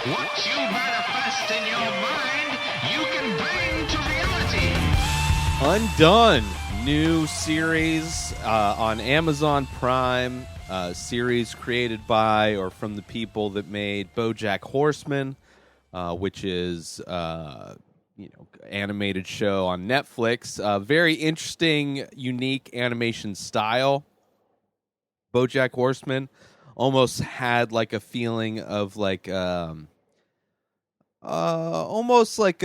What you manifest in your mind, you can bring to reality. Undone, new series on Amazon Prime, series created by or from the people that made BoJack Horseman, which is animated show on Netflix. Very interesting, unique animation style. BoJack Horseman almost had like a feeling of almost like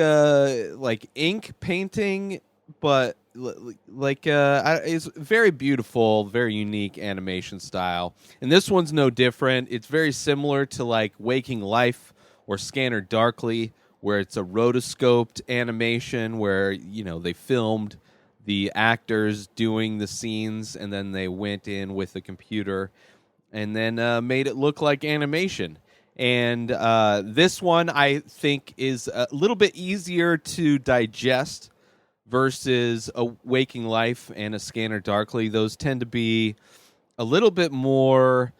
ink painting, but it's very beautiful, very unique animation style. And this one's no different. It's very similar to like Waking Life or Scanner Darkly, where it's a rotoscoped animation where they filmed the actors doing the scenes and then they went in with the computer and then made it look like animation. And this one, I think, is a little bit easier to digest versus a Waking Life and a Scanner Darkly. Those tend to be a little bit more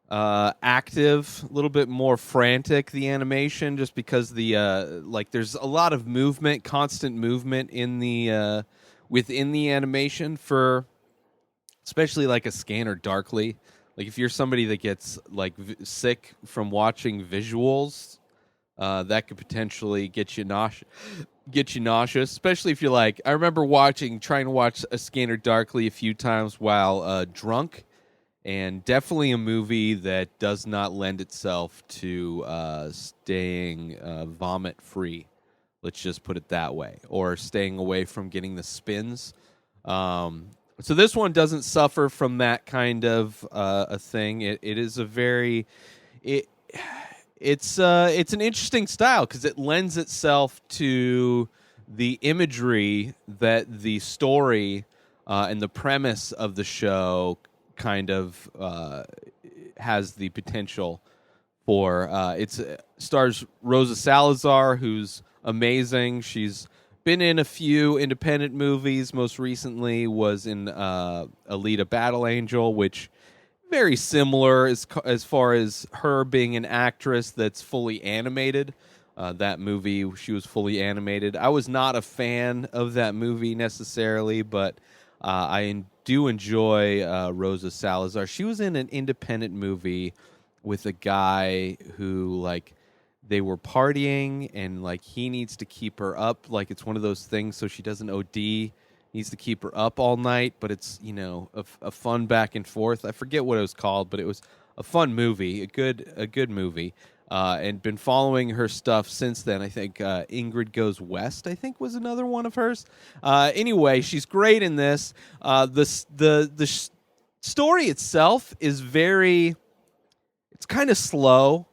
active, a little bit more frantic, the animation, just because there's a lot of movement, constant movement in the within the animation for especially like a Scanner Darkly. Like if you're somebody that gets like sick from watching visuals, that could potentially get you nauseous, especially if you're like, I remember trying to watch a Scanner Darkly a few times while drunk, and definitely a movie that does not lend itself to staying vomit free. Let's just put it that way, or staying away from getting the spins. So this one doesn't suffer from that kind of a thing. It is a very it's an interesting style because it lends itself to the imagery that the story and the premise of the show kind of has the potential for. It stars Rosa Salazar, who's amazing. She's been in a few independent movies. Most recently was in Alita Battle Angel, which very similar as far as her being an actress that's fully animated. That movie, she was fully animated. I was not a fan of that movie necessarily, but I do enjoy Rosa Salazar. She was in an independent movie with a guy who they were partying and he needs to keep her up. It's one of those things so she doesn't OD. Needs to keep her up all night, but it's, a fun back and forth. I forget what it was called, but it was a fun movie, a good movie. And been following her stuff since then. I think Ingrid Goes West, I think, was another one of hers. Anyway, she's great in this. The story itself is it's kind of slow.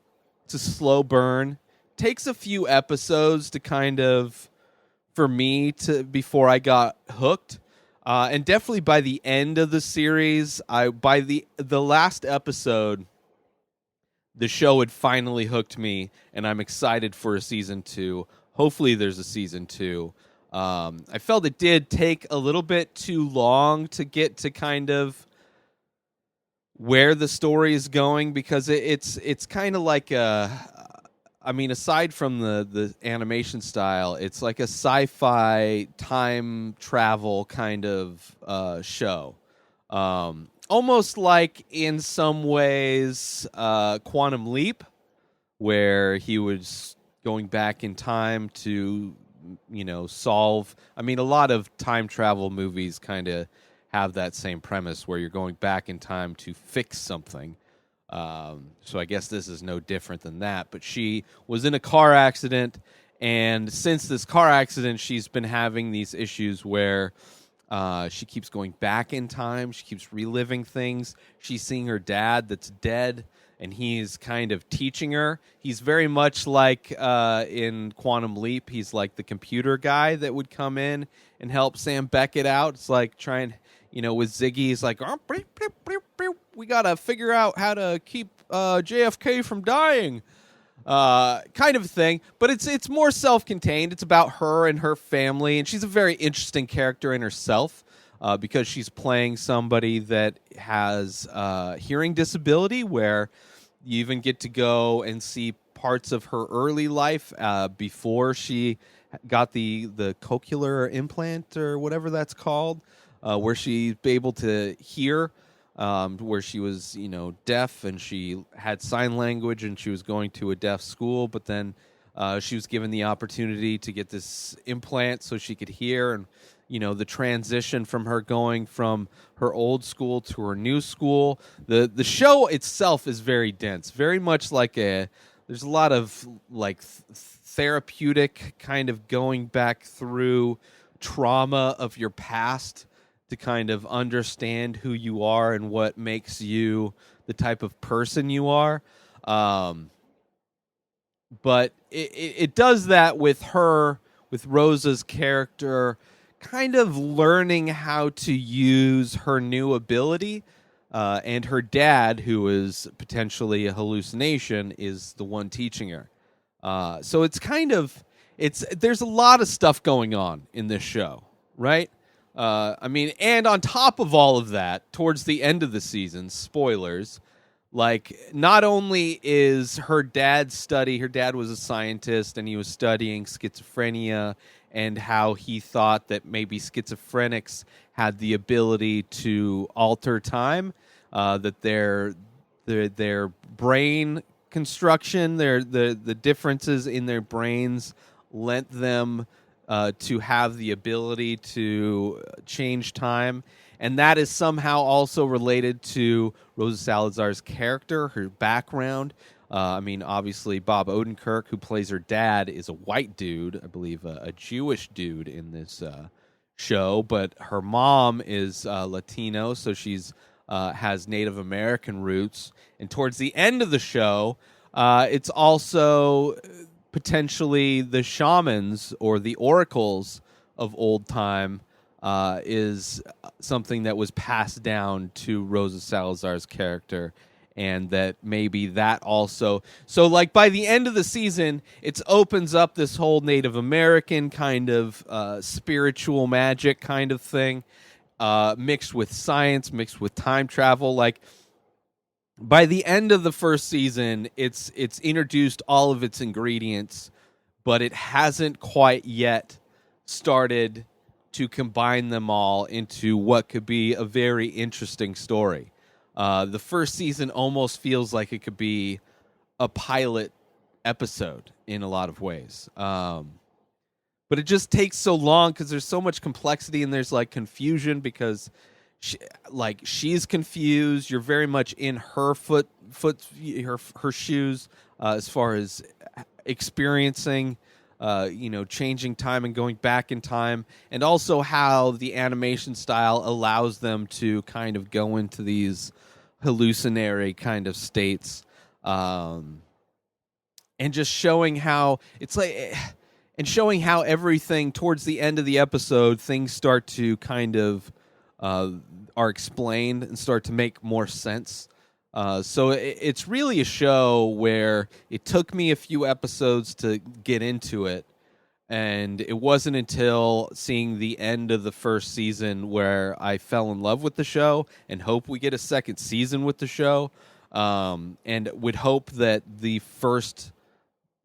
It's a slow burn. Takes a few episodes to for me before I got hooked. And definitely by the end of the series, by the last episode, the show had finally hooked me, and I'm excited for a season 2. Hopefully there's a season 2. I felt it did take a little bit too long to get to where the story is going, because it's kind of like aside from the animation style, it's like a sci-fi time travel kind of show. Almost like in some ways Quantum Leap, where he was going back in time to solve. A lot of time travel movies kind of have that same premise where you're going back in time to fix something. So I guess this is no different than that. But she was in a car accident, and since this car accident, she's been having these issues where she keeps going back in time. She keeps reliving things. She's seeing her dad that's dead, and he's kind of teaching her. He's very much like in Quantum Leap. He's like the computer guy that would come in and help Sam Beckett out. It's like trying, with Ziggy, he's like, oh, we got to figure out how to keep JFK from dying. Kind of thing, but it's more self-contained. It's about her and her family, and she's a very interesting character in herself because she's playing somebody that has hearing disability, where you even get to go and see parts of her early life before she got the cochlear implant or whatever that's called, where she's able to hear, where she was, deaf and she had sign language and she was going to a deaf school, but then she was given the opportunity to get this implant so she could hear, and the transition from her going from her old school to her new school. The show itself is very dense, very much like there's a lot of like therapeutic kind of going back through trauma of your past to kind of understand who you are and what makes you the type of person you are. But it does that with Rosa's character kind of learning how to use her new ability, and her dad, who is potentially a hallucination, is the one teaching her. So there's a lot of stuff going on in this show, right? And on top of all of that, towards the end of the season, spoilers, like, not only is her dad was a scientist and he was studying schizophrenia and how he thought that maybe schizophrenics had the ability to alter time, that their brain construction, the differences in their brains lent them to have the ability to change time. And that is somehow also related to Rosa Salazar's character, her background. Obviously, Bob Odenkirk, who plays her dad, is a white dude, I believe a Jewish dude in this show. But her mom is Latino, so she's has Native American roots. And towards the end of the show, it's also potentially the shamans or the oracles of old time is something that was passed down to Rosa Salazar's character, and that maybe that also. So, like, by the end of the season, it opens up this whole Native American kind of spiritual magic kind of thing, mixed with science, mixed with time travel. Like, by the end of the first season, it's introduced all of its ingredients, but it hasn't quite yet started to combine them all into what could be a very interesting story. The first season almost feels like it could be a pilot episode in a lot of ways. But it just takes so long because there's so much complexity and there's like confusion because she's confused. You're very much in her her shoes as far as experiencing changing time and going back in time, and also how the animation style allows them to kind of go into these hallucinatory kind of states, and just showing how it's like, and showing how everything towards the end of the episode, things start to kind of are explained and start to make more sense. So it's really a show where it took me a few episodes to get into it, and it wasn't until seeing the end of the first season where I fell in love with the show and hope we get a second season with the show, and would hope that the first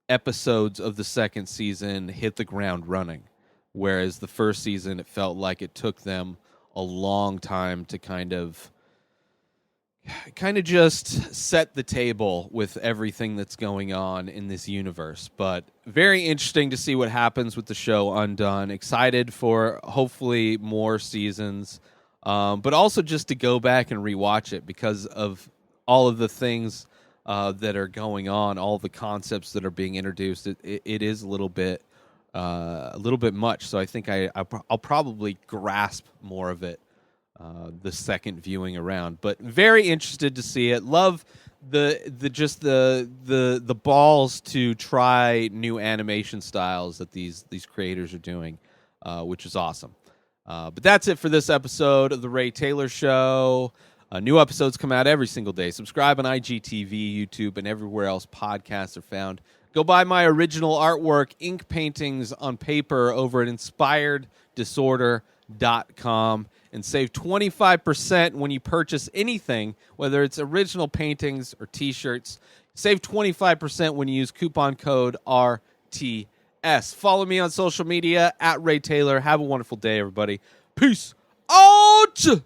episodes of the second season hit the ground running, whereas the first season, it felt like it took them a long time to kind of just set the table with everything that's going on in this universe. But very interesting to see what happens with the show Undone. Excited for hopefully more seasons, but also just to go back and rewatch it because of all of the things that are going on, all the concepts that are being introduced. It is a little bit much. So I think I'll probably grasp more of it the second viewing around, but very interested to see it. Love the balls to try new animation styles that these creators are doing, which is awesome. But that's it for this episode of The Ray Taylor Show. New episodes come out every single day. Subscribe on IGTV, YouTube, and everywhere else podcasts are found. Go buy my original artwork, ink paintings on paper, over at inspireddisorder.com. And save 25% when you purchase anything, whether it's original paintings or T-shirts. Save 25% when you use coupon code RTS. Follow me on social media at Ray Taylor. Have a wonderful day, everybody. Peace out!